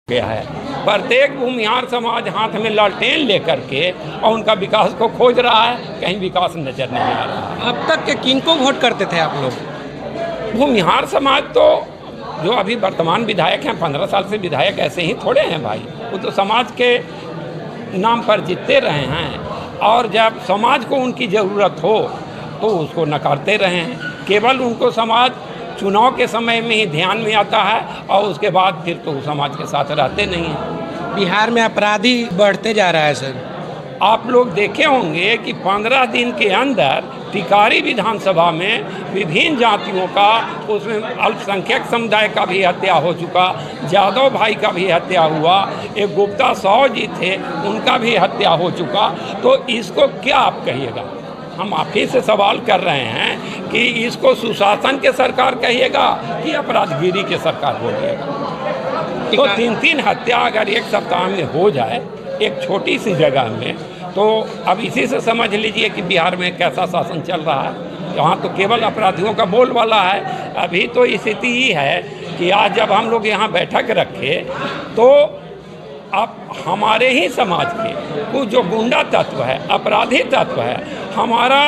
गया है। प्रत्येक भूमिहार समाज हाथ में लालटेन लेकर के और उनका विकास को खोज रहा है, कहीं विकास नजर नहीं आ रहा। अब तक के किनको वोट करते थे आप लोग? भूमिहार समाज तो जो अभी वर्तमान विधायक हैं, 15 साल से विधायक ऐसे ही थोड़े हैं भाई, वो तो समाज के नाम पर जीतते रहे हैं और जब समाज को उनकी ज़रूरत हो तो उसको नकारते रहे हैं। केवल उनको समाज चुनाव के समय में ही ध्यान में आता है और उसके बाद फिर तो समाज के साथ रहते नहीं हैं। बिहार में अपराधी बढ़ते जा रहा है सर। आप लोग देखे होंगे कि 15 दिन के अंदर टिकारी विधानसभा में विभिन्न जातियों का, उसमें अल्पसंख्यक समुदाय का भी हत्या हो चुका, यादव भाई का भी हत्या हुआ, एक गुप्ता साहू जी थे उनका भी हत्या हो चुका। तो इसको क्या आप कहिएगा? हम आप ही से सवाल कर रहे हैं कि इसको सुशासन के सरकार कहिएगा कि अपराधगिरी के सरकार बोलिएगा? तो 3-3 हत्या अगर एक सप्ताह में हो जाए एक छोटी सी जगह में, तो अब इसी से समझ लीजिए कि बिहार में कैसा शासन चल रहा है। यहाँ तो केवल अपराधियों का बोलबाला है। अभी तो स्थिति ही है कि आज जब हम लोग यहाँ बैठक रखे तो अब हमारे ही समाज के कुछ जो गुंडा तत्व है, अपराधी तत्व है, हमारा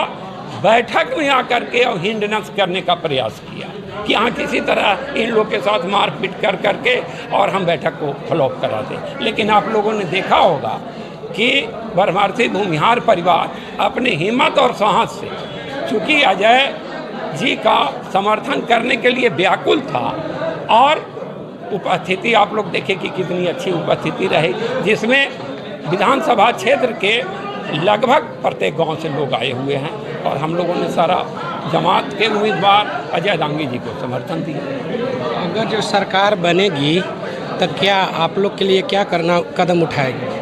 बैठक में आकर के और हिंडनस करने का प्रयास किया कि यहाँ किसी तरह इन लोग के साथ मारपीट कर करके और हम बैठक को फ्लॉप करा दें। लेकिन आप लोगों ने देखा होगा कि ब्रह्मर्षि भूमिहार परिवार अपनी हिम्मत और साहस से, चूँकि अजय जी का समर्थन करने के लिए व्याकुल था और उपस्थिति आप लोग देखें कि कितनी अच्छी उपस्थिति रही, जिसमें विधानसभा क्षेत्र के लगभग प्रत्येक गांव से लोग आए हुए हैं और हम लोगों ने सारा जमात के उम्मीदवार अजय दांगी जी को समर्थन दिया। अगर जो सरकार बनेगी तो क्या आप लोग के लिए क्या कदम उठाएगी?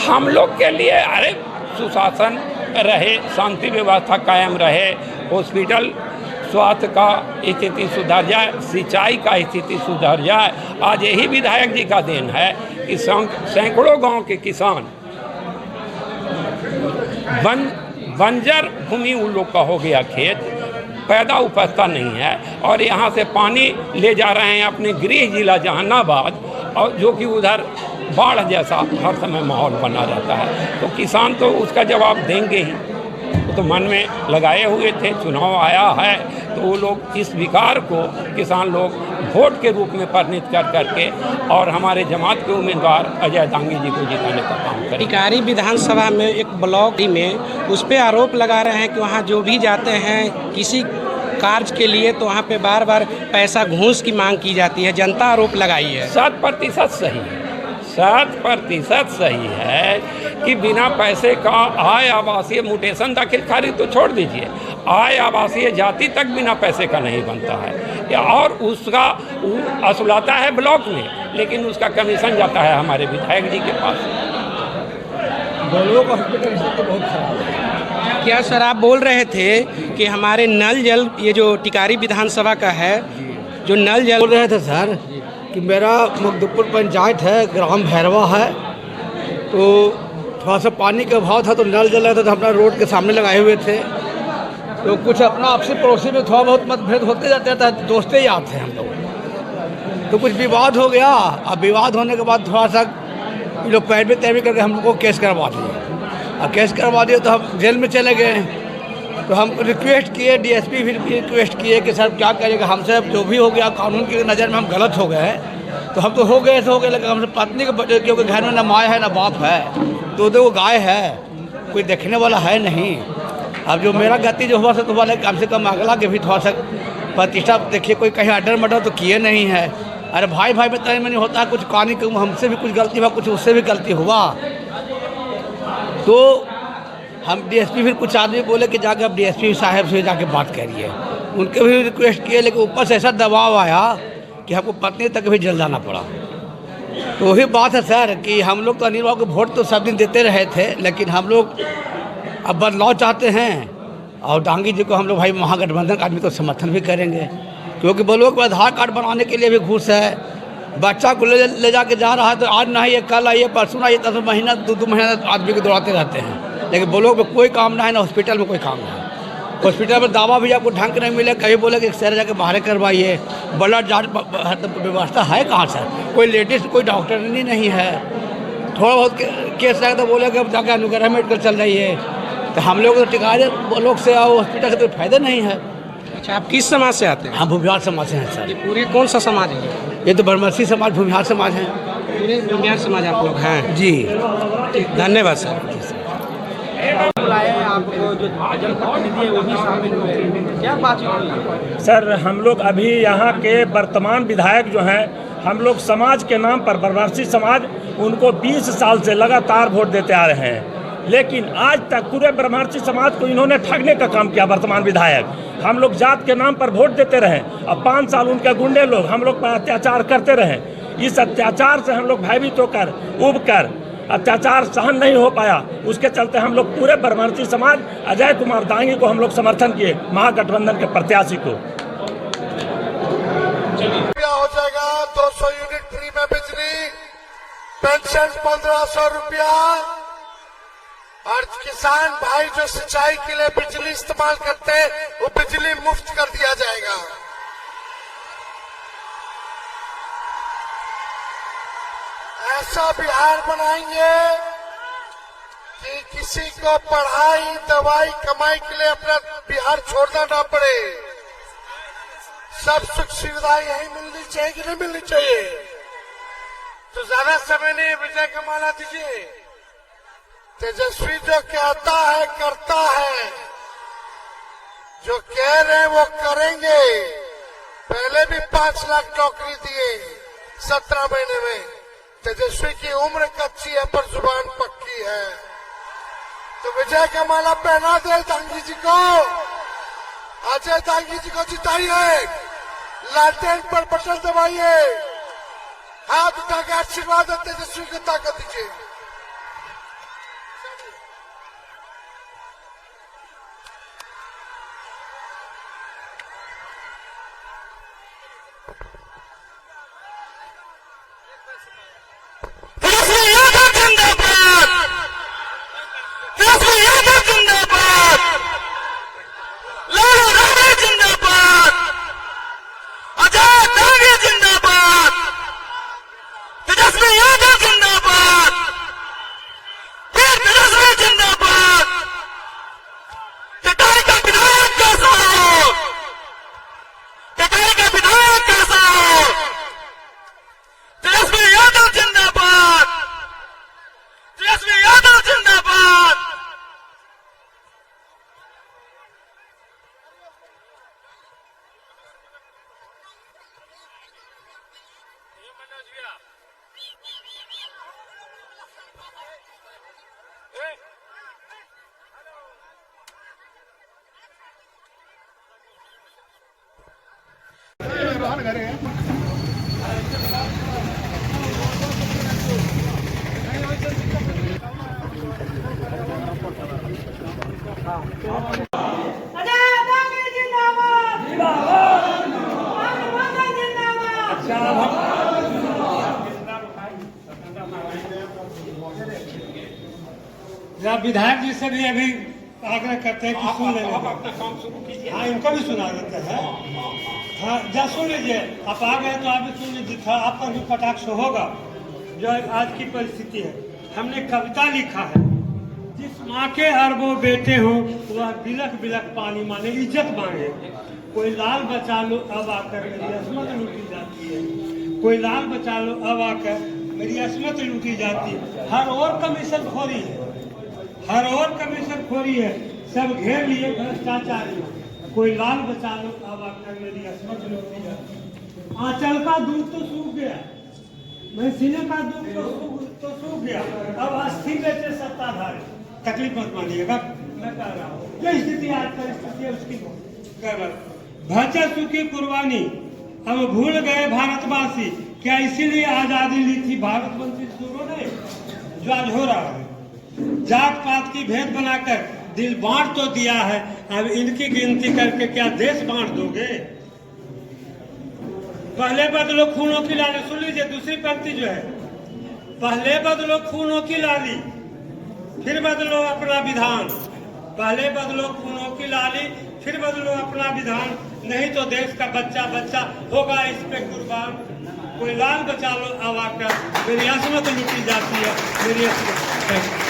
हम लोग के लिए अरे सुशासन रहे, शांति व्यवस्था कायम रहे, हॉस्पिटल स्वास्थ्य का स्थिति सुधर जाए, सिंचाई का स्थिति सुधर जाए। आज यही विधायक जी का देन है कि सैकड़ों गांव के किसान बंजर भूमि उन लोग का हो गया, खेत पैदा उपजता नहीं है और यहाँ से पानी ले जा रहे हैं अपने गृह जिला जहानाबाद, और जो कि उधर बाढ़ जैसा हर समय माहौल बना रहता है। तो किसान तो उसका जवाब देंगे ही, तो मन में लगाए हुए थे। चुनाव आया है तो वो लोग इस विकार को किसान लोग वोट के रूप में परिणित कर करके और हमारे जमात के उम्मीदवार अजय दांगी जी को जिताने का काम करें। टिकारी विधानसभा में एक ब्लॉक में उस पर आरोप लगा रहे हैं कि वहाँ जो भी जाते हैं किसी कार्य के लिए तो वहाँ पे बार बार पैसा घूस की मांग की जाती है। जनता आरोप लगाई है। 100% सही है, 100% सही है कि बिना पैसे का आय आवासीय म्यूटेशन दाखिल खारिज तो छोड़ दीजिए, आय आवासीय जाति तक बिना पैसे का नहीं बनता है और उसका असुलाता है ब्लॉक में, लेकिन उसका कमीशन जाता है हमारे विधायक जी के पास। का हॉस्पिटल स्थिति बहुत खराब है। क्या सर आप बोल रहे थे कि हमारे नल जल, ये जो टिकारी विधानसभा का है, जो नल जल बोल रहे थे सर कि मेरा मखदूमपुर पंचायत है, ग्राम भैरवा है, तो थोड़ा सा पानी का अभाव था तो नल जल रहा था तो अपना रोड के सामने लगाए हुए थे। तो कुछ अपना आपसी पड़ोसी में थोड़ा बहुत मतभेद होते जाते था, दोस्ते याद थे हम लोग। तो कुछ विवाद हो गया। अब विवाद होने के बाद थोड़ा सा ये लोग पैरवी तैरवी करके हम लोग को केस करवा दिए और केस करवा दिए तो हम जेल में चले गए। तो हम रिक्वेस्ट किए, डीएसपी भी रिक्वेस्ट किए कि सर क्या करेगा, हमसे जो भी हो गया कानून की नज़र में हम गलत हो गए। तो हम तो हो गए लेकिन हमसे पत्नी के, क्योंकि घर में ना माँ है ना बाप है, दो गाय है, कोई देखने वाला है नहीं। अब जो मेरा गति जो हुआ तो वाले कम से कम अगला के भी थोड़ा सा प्रतिष्ठा देखिए, कोई कहीं अडर मडर तो किए नहीं है। अरे भाई भाई में तय में नहीं होता, कुछ कहानी हमसे भी कुछ गलती हुआ, कुछ उससे भी गलती हुआ। तो हम डीएसपी फिर कुछ आदमी बोले कि जाके अब डीएसपी साहब से जाके बात करिए, उनके भी रिक्वेस्ट किए, लेकिन ऊपर से ऐसा दबाव आया कि हमको पत्नी तक भी जल जाना पड़ा। तो वही बात है सर कि हम लोग तो अनिल बाबू को वोट तो सब दिन देते रहे थे, लेकिन हम लोग अब बदलाव चाहते हैं और डांगी जी को हम लोग भाई महागठबंधन का आदमी तो समर्थन भी करेंगे, क्योंकि वो लोग आधार कार्ड बनाने के लिए भी घूस है। बच्चा को ले जाके जा रहा है तो आज ना ये कल आइए परसों आइए, 10 महीना 2 महीना आदमी को दौड़ाते रहते हैं, लेकिन वो लोग में कोई काम ना है, ना हॉस्पिटल में कोई काम है। हॉस्पिटल में दवा भी आपको ढंग नहीं मिले, कहीं बोले कि शहर जाके बाहर करवाइए, ब्लड जांच व्यवस्था है कहाँ सर? कोई लेडीज कोई डॉक्टर नहीं है। थोड़ा बहुत केस लगा तो बोले कि अब जाके अनुग्रह मेडिकल चल रही है, तो हम लोग तो टिकारे लोग से और हॉस्पिटल से तो फायदा नहीं है। अच्छा, आप किस समाज से आते हैं? हम भूमिहार समाज से हैं सर। ये पूरे कौन सा समाज है? ये तो बरमसी समाज भूमिहार समाज है। पूरे भूमिहार समाज आप लोग हैं जी। धन्यवाद सर। आपको जो जनप्रतिनिधि है वो भी शामिल हुए, क्या बातचीत हुई? सर, हम लोग अभी यहाँ के वर्तमान विधायक जो हैं, हम लोग समाज के नाम पर बनवासी समाज उनको 20 साल से लगातार वोट देते आ रहे हैं, लेकिन आज तक पूरे ब्रह्मर्षि समाज को इन्होंने ठगने का काम किया। वर्तमान विधायक हम लोग जात के नाम पर वोट देते रहे, अब 5 साल उनके गुंडे लोग हम लोग पर अत्याचार करते रहे। इस अत्याचार से हम लोग भयभीत होकर उब कर अत्याचार सहन नहीं हो पाया, उसके चलते हम लोग पूरे ब्रह्मर्षि समाज अजय कुमार दांगी को हम लोग समर्थन किए, महागठबंधन के प्रत्याशी को। हो जाएगा 200 यूनिट फ्री में बिजली, पेंशन 1500 रुपया, और किसान भाई जो सिंचाई के लिए बिजली इस्तेमाल करते हैं वो बिजली मुफ्त कर दिया जाएगा। ऐसा बिहार बनाएंगे कि किसी को पढ़ाई दवाई कमाई के लिए अपना बिहार छोड़ना ना पड़े। सब सुख सुविधाएं यही मिलनी चाहिए कि नहीं मिलनी चाहिए? तो ज्यादा समय नहीं, विजय का माला दीजिए। तेजस्वी जो कहता है करता है, जो कह रहे हैं वो करेंगे। पहले भी 5 लाख नौकरी दिए 17 महीने में। तेजस्वी की उम्र कच्ची है पर जुबान पक्की है, तो विजय का माला पहना दे दांगी जी को, अजय दांगी जी को जिताइए, लालटेन पर बटन दबाइए, हाथ उठा के आशीर्वाद तेजस्वी को ताकत दीजिए। विधायक जी से भी अभी आग्रह करते हैं कि सुन लेंगे। हाँ, इनको भी सुना देते हैं। हाँ, जा सुन लीजिए, आप आ गए तो आप भी सुन लीजिए। आप पर भी कटाक्ष होगा जो आज की परिस्थिति है। हमने कविता लिखा है, जिस माँ के अरबों बेटे हो वह बिलख बिलख पानी माने इज्जत मांगे। कोई लाल बचा लो अब आकर मेरी असमत लूटी जाती है, कोई लाल बचा लो अब आकर मेरी असमत लूटी जाती है। हर ओर कमीशन खोरी है, हर ओर कमीशन खोरी है, सब घेर लिए भ्रष्टाचारी। कोई लाल बचा लो अब आकर मेरी असमत लूटी जाती। आंचल का दूध तो सूख गया, मैं सीने का दूध तो सूख गया, अब अस्थि बेचे सत्ताधारी। तकलीफ मत मानिएगा, मैं कह रहा हूँ जो स्थिति आज का स्थिति है उसकी कह रहा। भचे सुखी कुर्बानी अब भूल गए भारतवासी, क्या इसीलिए आजादी ली थी भारत वंशी सूरों ने? जो आज हो रहा है जात पात की भेद बनाकर दिल बांट तो दिया है, अब इनकी गिनती करके क्या देश बांट दोगे? पहले बदलो खूनों की लाली, सुन लीजिए दूसरी पंक्ति जो है, पहले बदलो खूनों की लाली फिर बदलो अपना विधान, पहले बदलो खूनों की लाली फिर बदलो अपना विधान, नहीं तो देश का बच्चा बच्चा होगा इस पे कुर्बान। कोई लाल बचा लो आवाज कर, मेरी असमत लुटी जाती है, मेरी असमत।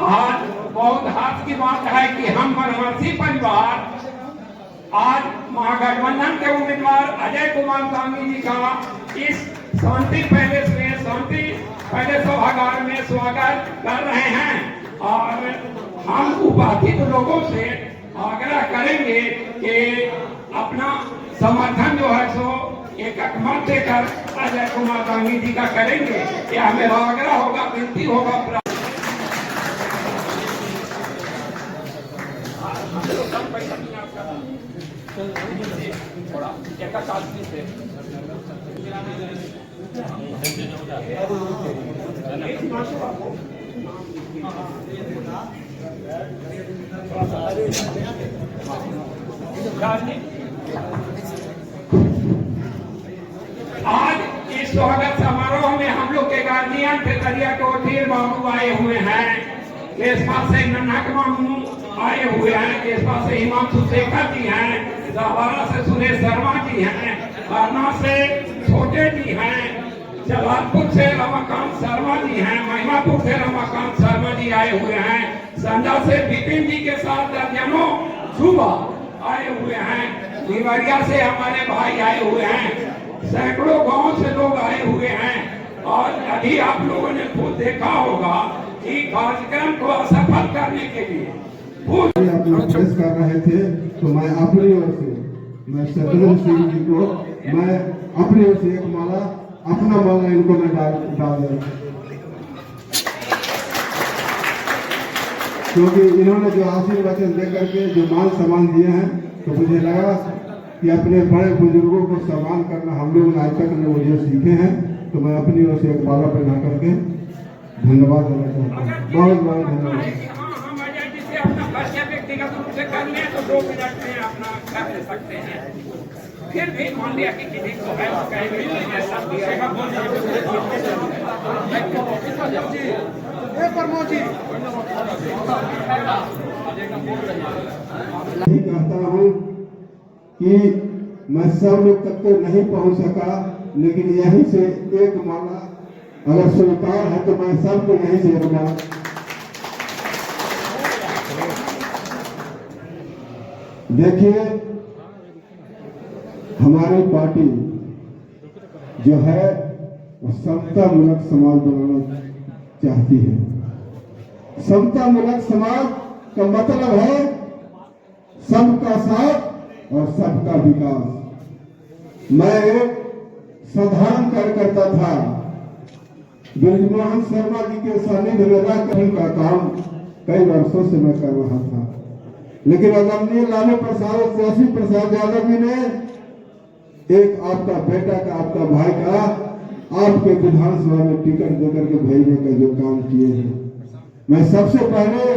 आज बहुत हाथ की बात है कि हम बनवासी परिवार आज महागठबंधन के उम्मीदवार अजय कुमार गांधी जी का इस शांति पैलेस में, शांति पैलेस सभागार में स्वागत कर रहे हैं और हम उपस्थित लोगों से आग्रह करेंगे कि अपना समर्थन जो है सो एक मत देकर अजय कुमार गांधी जी का करेंगे। यह मेरा आग्रह होगा, विनती होगा। आज इस स्वागत समारोह में हम लोग के गार्जियन तेतरिया कोठीर बाबू आए हुए हैं, इस पास से नन्हक मामू आए हुए हैं, इस पास से हिमांशु शेखर जी हैं, दहवारा से सुरेश शर्मा जी हैं, अरना से छोटे जी हैं, जलालपुर से रमाकांत शर्मा जी हैं, महिमापुर से रमाकांत शर्मा जी आए हुए हैं, संजा से विपिन जी के साथ दर्जनों युवा आए हुए हैं, देवरिया से हमारे भाई आए हुए हैं, सैकड़ों गांव से लोग आए हुए हैं। और अभी आप लोगों ने खुद देखा होगा कि कार्यक्रम को असफल करने के लिए आप लोग प्रेस कर रहे थे, तो मैं अपनी ओर से मैं सत्येंद्र सिंह जी को मैं अपनी ओर से एक माला, अपना माला इनको मैं डाल दे, क्योंकि इन्होंने जो आशीर्वचन दे करके जो मान सम्मान दिए हैं, तो मुझे लगा कि अपने बड़े बुजुर्गों को सम्मान करना हम लोग आज तक ने मुझे सीखे हैं, तो मैं अपनी ओर से एक माला पहना करके धन्यवाद देना चाहता हूँ। बहुत बहुत धन्यवाद। अपना परिचय व्यक्तिगत रूप से कर लें तो 2 मिनट में अपना कर ले सकते हैं। फिर भी मान लिया कि किसी को है वो कहेंगे कहता हूँ कि मैं सब लोग तक तो नहीं पहुँच सका, लेकिन यहीं से एक माला अगर स्वीकार है तो मैं सबको यहीं से एक माला। देखिए, हमारी पार्टी जो है वो समता मूलक समाज बनाना चाहती है। समता मूलक समाज का मतलब है सबका साथ और सबका विकास। मैं एक साधारण कार्यकर्ता था, ब्रजमोहन शर्मा जी के सानिध्य में रहकर का काम कई वर्षों से मैं कर रहा था, लेकिन आदरणीय लालू प्रसाद और तेजस्वी प्रसाद यादव जी ने एक आपका बेटा का, आपका भाई का आपके विधानसभा में टिकट देकर के भेजने का जो काम किए हैं, मैं सबसे पहले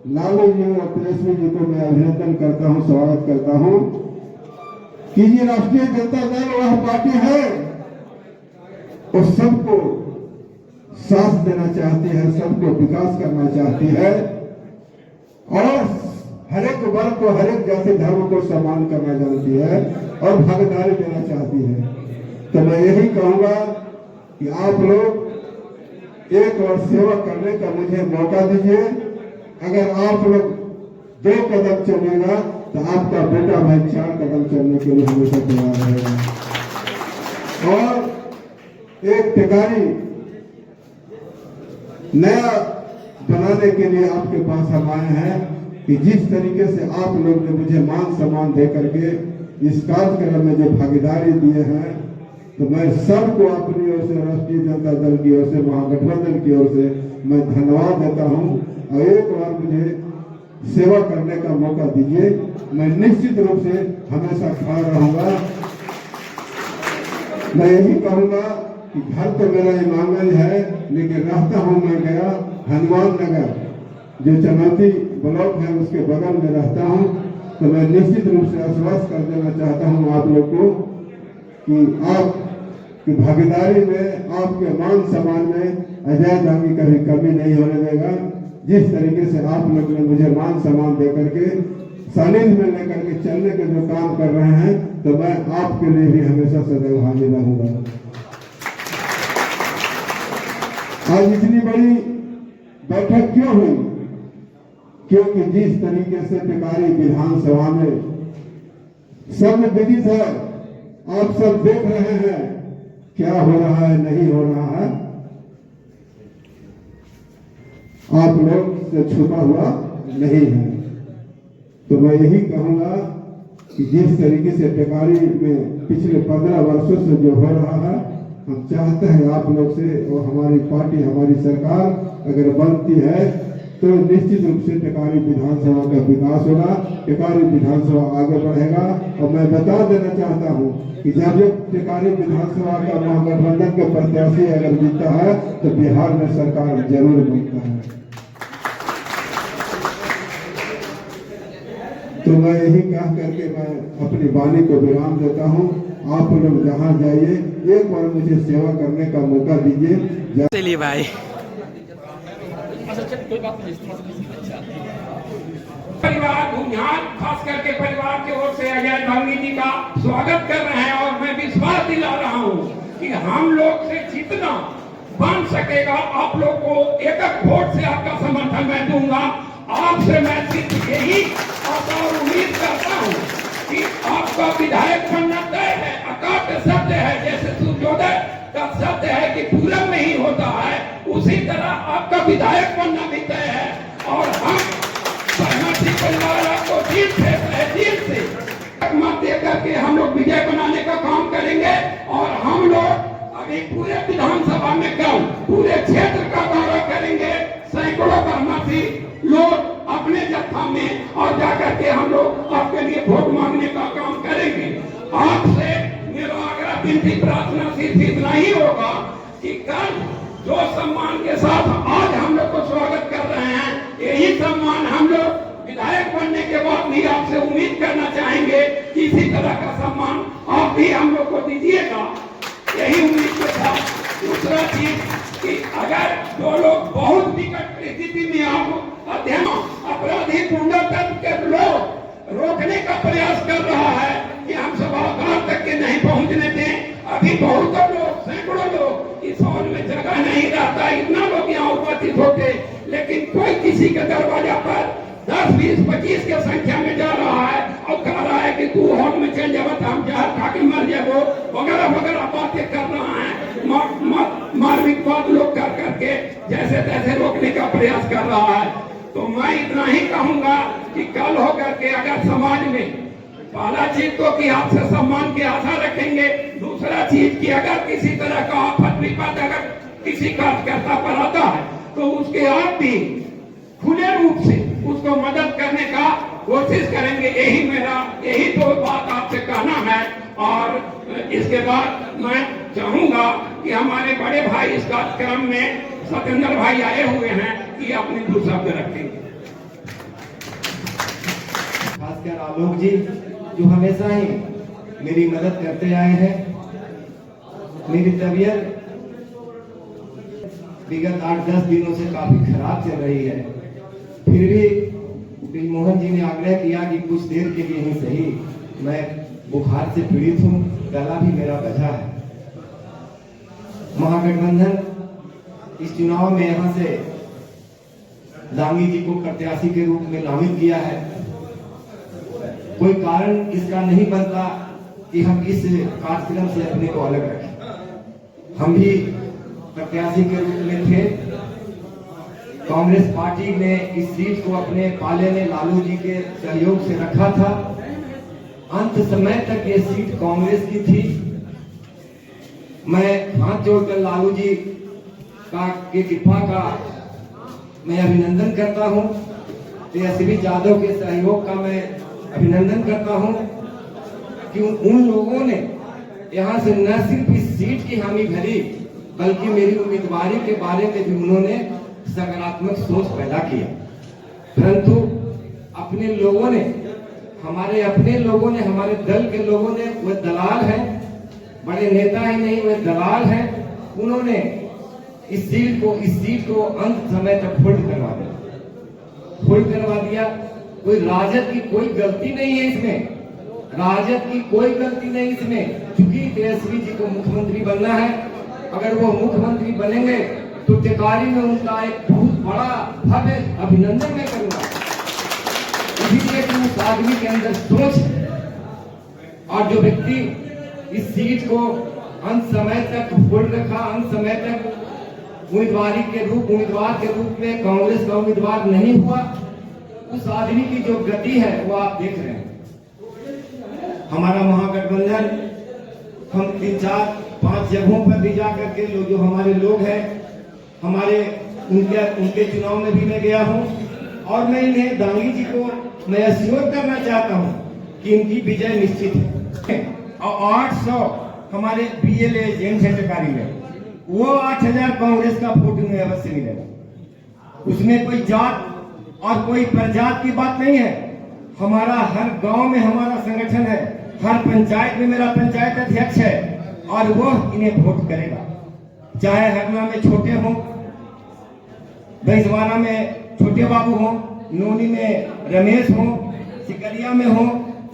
लालू जी और तेजस्वी जी को मैं अभिनंदन करता हूं, स्वागत करता हूं कि ये राष्ट्रीय जनता दल वह पार्टी है वो सबको साथ देना चाहती है, सबको विकास करना चाहती है और हर एक वर्ग को, हर एक जाति धर्म को सम्मान करना जानती है और भागीदारी देना चाहती है। तो मैं यही कहूंगा कि आप लोग एक और सेवा करने का मुझे मौका दीजिए। अगर आप लोग 2 कदम चलेगा तो आपका बेटा भाई 4 कदम चलने के लिए हमेशा तैयार रहेगा। और एक टिकारी नया बनाने के लिए आपके पास हम आए हैं कि जिस तरीके से आप लोग ने मुझे मान सम्मान दे करके इस कार्यक्रम में जो भागीदारी दिए हैं, तो मैं सबको अपनी ओर से, राष्ट्रीय जनता दल की ओर से, महागठबंधन की ओर से मैं धन्यवाद देता हूं। और एक बार मुझे सेवा करने का मौका दीजिए, मैं निश्चित रूप से हमेशा खड़ा रहूंगा। मैं यही कहूंगा कि घर तो मेरा इमामगंज है, लेकिन रहता हूं मैं गया हनुमान नगर जो चनौती ब्लॉक है उसके बगल में रहता हूं। तो मैं निश्चित रूप से आश्वस्त कर देना चाहता हूं आप लोग को कि आपकी भागीदारी में, आपके मान सम्मान में अजय दांगी कभी कमी नहीं होने देगा। जिस तरीके से आप लोग ने मुझे मान सम्मान दे करके सानिध्य में लेकर के चलने के जो काम कर रहे हैं, तो मैं आपके लिए भी हमेशा सदैव हाजिर रहूंगा। आज इतनी बड़ी बैठक क्यों हुई? क्योंकि जिस तरीके से टिकारी विधानसभा में सब विदित है, आप सब देख रहे हैं क्या हो रहा है, नहीं हो रहा है, आप लोग से छुपा हुआ नहीं है। तो मैं यही कहूंगा कि जिस तरीके से टिकारी में पिछले 15 वर्षों से जो हो रहा है, हम चाहते हैं आप लोग से, और हमारी पार्टी, हमारी सरकार अगर बनती है तो निश्चित रूप से टिकारी विधानसभा का विकास होगा, टिकारी विधानसभा आगे बढ़ेगा। और मैं बता देना चाहता हूं कि जब टिकारी विधानसभा का महागठबंधन के प्रत्याशी अगर जीतता है तो बिहार में सरकार जरूर बनता है। तो मैं यही कह करके मैं अपनी वाणी को विराम देता हूं। आप लोग जहां जाइए एक बार मुझे सेवा करने का मौका दीजिए। चलिए भाई। परिवार भूमिहार, खास करके परिवार की ओर से अजय दांगी जी का स्वागत कर रहे हैं और मैं विश्वास दिला रहा हूं कि हम लोग से जितना बन सकेगा आप लोग को एक वोट से आपका समर्थन मैं दूंगा। आपसे मैं सिर्फ यही आशा और उम्मीद करता हूं कि आपका विधायक बनना तय है, अकाट्य सत्य है। जैसे सूर्योदय का सत्य है कि पूरब में ही होता है, उसी तरह आपका विधायक बनना भी तय है। और हम सहमति परिवार आपको दिल से मत दे करके हम लोग विजय बनाने का काम करेंगे। और हम लोग अभी पूरे विधानसभा में कल पूरे क्षेत्र का दौरा करेंगे, सैकड़ों बरमासी लोग अपने जत्था में, और जाकर के हम लोग आपके लिए वोट मांगने का काम करेंगे। आपसे मेरा आग्रह, विनती, प्रार्थना सिर्फ इतना ही होगा कि कल जो सम्मान के साथ आज हम लोग को स्वागत कर रहे हैं, यही सम्मान हम लोग विधायक बनने के बाद भी आपसे उम्मीद करना चाहेंगे कि इसी तरह का सम्मान आप भी हम लोग को दीजिएगा, यही उम्मीद के साथ। दूसरा चीज कि अगर जो लोग बहुत विकट परिस्थिति में आप अध्ययन अपराधी गुंडा तत्व के लोग रोकने का प्रयास कर रहा है कि हम सभागार तक के नहीं पहुंचने दें, अभी बहुत लोग, सैकड़ों लोग इस हॉल में जगह नहीं रहता, इतना लोग यहाँ उपस्थित होते, लेकिन कोई किसी के दरवाजा पर 10, 20, 25 के संख्या में जा रहा है और कह रहा है कि तू हॉल में चल जाओ, हम जहर खा के मर जाओ, वगैरह वगैरह बातें कर रहा है। मार्मिक बात लोग कर करके जैसे तैसे रोकने का प्रयास कर रहा है। तो मैं इतना ही कहूंगा कि कल होकर के अगर समाज में, पहला चीज तो कि आपसे सम्मान की आशा रखेंगे, दूसरा चीज कि अगर किसी तरह का आफत विपद अगर किसी कार्यकर्ता पर आता है तो उसके आप भी खुले रूप से उसको मदद करने का कोशिश करेंगे। यही तो बात आपसे कहना है। और इसके बाद मैं चाहूंगा कि हमारे बड़े भाई इस कार्यक्रम में सत्येंद्र भाई आए हुए हैं कि अपने 2 शब्द रखेंगे। भास्कर आलोक जी, जो हमेशा ही मेरी मदद करते आए हैं। मेरी तबीयत विगत 8-10 दिनों से काफी खराब चल रही है, फिर भी मोहन जी ने आग्रह किया कि कुछ देर के लिए ही सही, मैं बुखार से पीड़ित हूँ, गला भी मेरा बजा है। महागठबंधन इस चुनाव में यहाँ से दांगी जी को प्रत्याशी के रूप में नामित किया है। कोई कारण इसका नहीं बनता कि हम इस कार्यक्रम से अपने को अलग रखें। हम भी प्रत्याशी के रूप में थे। कांग्रेस पार्टी ने इस सीट को अपने पाले में लालू जी के सहयोग से रखा था। अंत समय तक ये सीट कांग्रेस की थी। मैं हाथ जोड़कर लालू जी के कृपा का मैं अभिनंदन करता हूं। तेजस्वी यादव के सहयोग का मैं अभिनंदन करता हूं कि उन लोगों ने यहां से न सिर्फ इस सीट की हामी भरी, बल्कि मेरी उम्मीदवारी के बारे में भी उन्होंने सकारात्मक सोच पैदा किया। परंतु अपने लोगों ने, हमारे अपने लोगों ने, हमारे दल के लोगों ने, वह दलाल हैं, बड़े नेता ही नहीं वह दलाल हैं, उन्होंने इस सीट को अंत समय तक होल्ड करवा दिया। कोई राजद की कोई गलती नहीं है इसमें, राजद की कोई गलती नहीं इसमें, क्योंकि तेजस्वी जी को मुख्यमंत्री बनना है। अगर वो मुख्यमंत्री बनेंगे तो टिकारी में उनका एक बहुत बड़ा भव्य अभिनंदन मैं करूंगा। इसीलिए कि उस आदमी के अंदर सोच और जो व्यक्ति इस सीट को अंत समय तक होल्ड रखा, अंत समय तक उम्मीदवार के रूप में कांग्रेस का उम्मीदवार नहीं हुआ, उस आदमी की जो गति है वो आप देख रहे हैं। हमारा महागठबंधन, हम 3-4-5 जगहों पर भी जा करके जो हमारे लोग हैं, उनके चुनाव में भी मैं गया हूं और मैं इन्हें दांगी जी को मैं एश्योर करना चाहता हूं कि इनकी विजय निश्चित है। और 800 हमारे बीएलए एजेंट हैं टिकारी में, वो 8000 कांग्रेस का वोट उन्हें अवश्य मिलेगा। उसमें कोई जात और कोई प्रजात की बात नहीं है। हमारा हर गांव में हमारा संगठन है, हर पंचायत में मेरा पंचायत अध्यक्ष है और वो इन्हें वोट करेगा। चाहे हरना में छोटे हों, बैसवाना में छोटे बाबू हों, नोनी में रमेश हों, सिकरिया में हो,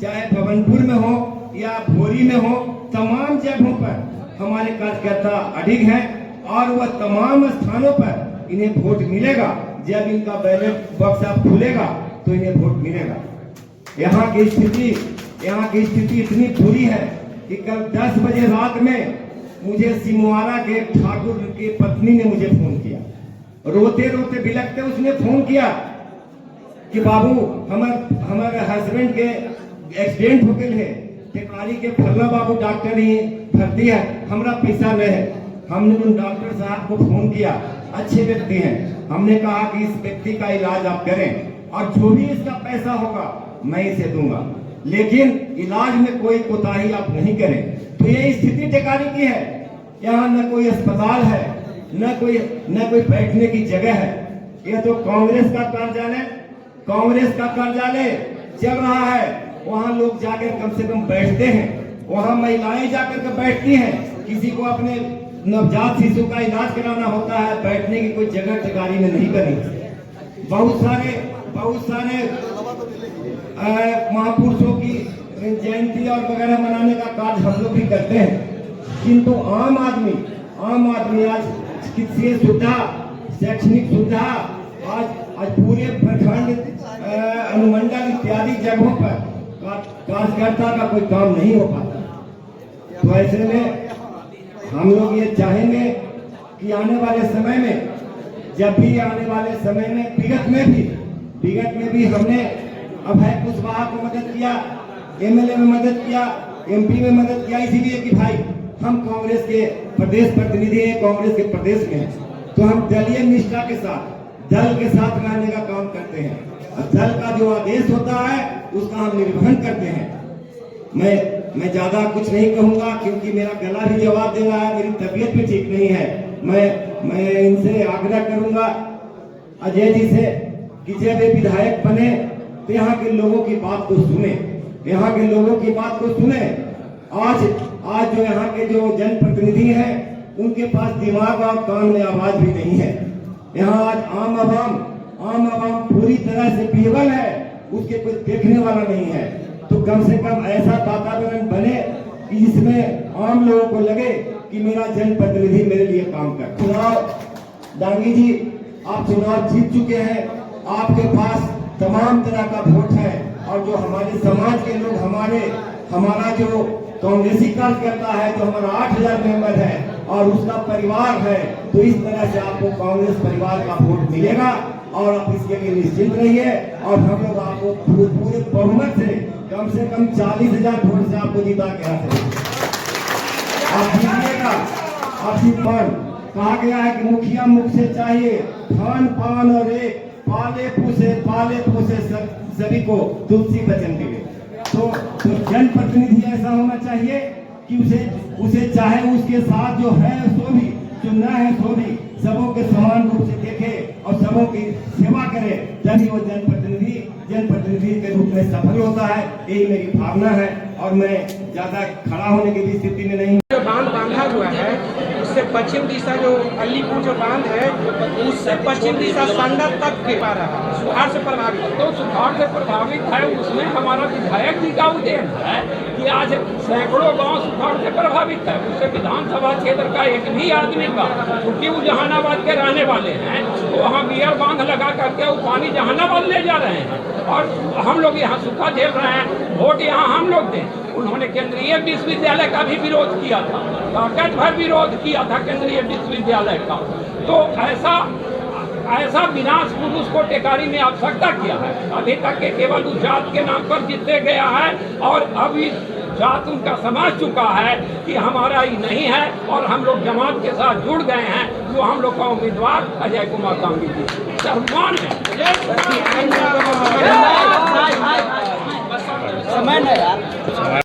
चाहे भवनपुर में हो या भोरी में हो, तमाम जगहों पर हमारे कार्यकर्ता अडिग हैं और वह तमाम स्थानों पर इन्हें वोट मिलेगा। जब इनका बैलेट बॉक्स आप खुलेगा तो इन्हें वोट मिलेगा। यहाँ की स्थिति इतनी बुरी है कि कल 10 बजे रात में मुझे सिमुआरा के ठाकुर की पत्नी ने मुझे फोन किया, रोते रोते बिलखते उसने फोन किया कि बाबू हमारे हस्बैंड के एक्सीडेंट हो गए है, टिकारी के फल्ला बाबू डॉक्टर ही भर्ती है, हमारा पैसा नहीं है। हमने उन डॉक्टर साहब को फोन किया, अच्छे व्यक्ति हैं, हमने कहा कि इस व्यक्ति का इलाज आप करें और जो भी इसका पैसा होगा मैं इसे दूंगा, लेकिन इलाज में कोई कोताही आप नहीं करें। तो ये स्थिति टिकारी की है। यहाँ न कोई अस्पताल है, न कोई बैठने की जगह है। यह तो कांग्रेस का कार्यालय चल रहा है, वहाँ लोग जाकर कम से कम बैठते हैं, वहाँ महिलाएं जाकर के बैठती हैं। किसी को अपने नवजात शिशु का इलाज कराना होता है, बैठने की कोई जगह टिकारी में नहीं बनी। बहुत सारे महापुरुषों की जयंती और वगैरह मनाने का कार्य हम लोग भी करते हैं, किंतु आम आदमी आज चिकित्सीय सुविधा, शैक्षणिक सुविधा, आज पूरे प्रखंड, अनुमंडल इत्यादि जगहों पर कार्यकर्ता का कोई काम नहीं हो पाता। तो ऐसे में हम लोग ये चाहेंगे कि आने वाले समय में, जब भी आने वाले समय में, विगत में भी हमने अभय कुशवाहा को मदद किया, एमएलए में मदद किया, एमपी में मदद किया, इसीलिए कि भाई हम कांग्रेस के प्रदेश प्रतिनिधि हैं, कांग्रेस के प्रदेश में हैं, तो हम दलीय निष्ठा के साथ, दल के साथ रहने का काम करते हैं और दल का जो आदेश होता है उसका हम निर्वहन करते हैं। मैं ज्यादा कुछ नहीं कहूंगा क्योंकि मेरा गला भी जवाब दे रहा है, मेरी तबीयत भी ठीक नहीं है। मैं इनसे आग्रह करूंगा अजय जी से कि जब वे विधायक बने तो यहाँ के लोगों की बात को सुने, यहाँ के लोगों की बात को सुने। आज जो यहाँ के जो जनप्रतिनिधि हैं उनके पास दिमाग और कान में आवाज भी नहीं है। यहाँ आज आम आवाम पूरी तरह से बेबल है, उसके कुछ देखने वाला नहीं है। तो कम से कम ऐसा वातावरण बने कि जिसमें आम लोगों को लगे कि मेरा जनप्रतिनिधि मेरे लिए काम कर। चुनाव डांगी जी, आप चुनाव जीत चुके हैं, आपके पास तमाम तरह का वोट है और जो हमारे समाज के लोग हमारा जो कांग्रेसी कार्यकर्ता है, जो हमारा 8000 मेंबर है और उसका परिवार है, तो इस तरह से आपको कांग्रेस परिवार का वोट मिलेगा और आप इसके लिए निश्चिंत रहिए। और हम लोग आपको पूरे बहुमत से कम 40,000 वोट से आपको जीता के आते हैं। आप जीतिएगा। आप जीतपान कहा गया है कि मुखिया मुख से चाहिए खान पान और एक पाले पोसे सभी को तुलसी बचन के लिए। तो जनप्रतिनिधि ऐसा होना चाहिए कि उसे चाहे उसके साथ जो है सो भी, जो न है सो भी, सबों के समान रूप से देखे और सबों की सेवा करे, तभी वो जनप्रतिनिधि के रूप में सफल होता है। यही मेरी भावना है और मैं ज्यादा खड़ा होने की भी स्थिति में नहीं। जो बांध बांधा हुआ है उससे पश्चिम दिशा जो अलीपुर जो बांध है उससे पश्चिम दिशा सांडा तक के पा रहा है, सुखाड़ से प्रभावित। तो सुखाड़ से प्रभावित है, उसमें हमारा विधायक जी का उद्देश्य है कि आज सैकड़ों गांव सुखाड़ से प्रभावित है। उससे विधानसभा क्षेत्र का एक भी आदमी का, क्योंकि वो जहानाबाद के रहने वाले हैं, तो वहाँ बियर बांध लगा करके वो पानी जहानाबाद ले जा रहे हैं और हम लोग यहाँ सूखा झेल रहे हैं। वोट यहाँ हम लोग दें। उन्होंने केंद्रीय विश्वविद्यालय का भी विरोध किया था, ताकत भर विरोध किया था केंद्रीय विश्वविद्यालय का। तो ऐसा विनाश पुरुष को टेकारी में आवश्यकता किया है। अभी तक के केवल उस जात के नाम पर जीते गया है और अभी जात उनका समझ चुका है कि हमारा ही नहीं है और हम लोग जमात के साथ जुड़ गए हैं। जो हम लोग का उम्मीदवार अजय कुमार गांधी जी सम्मान है। समय नहीं यार।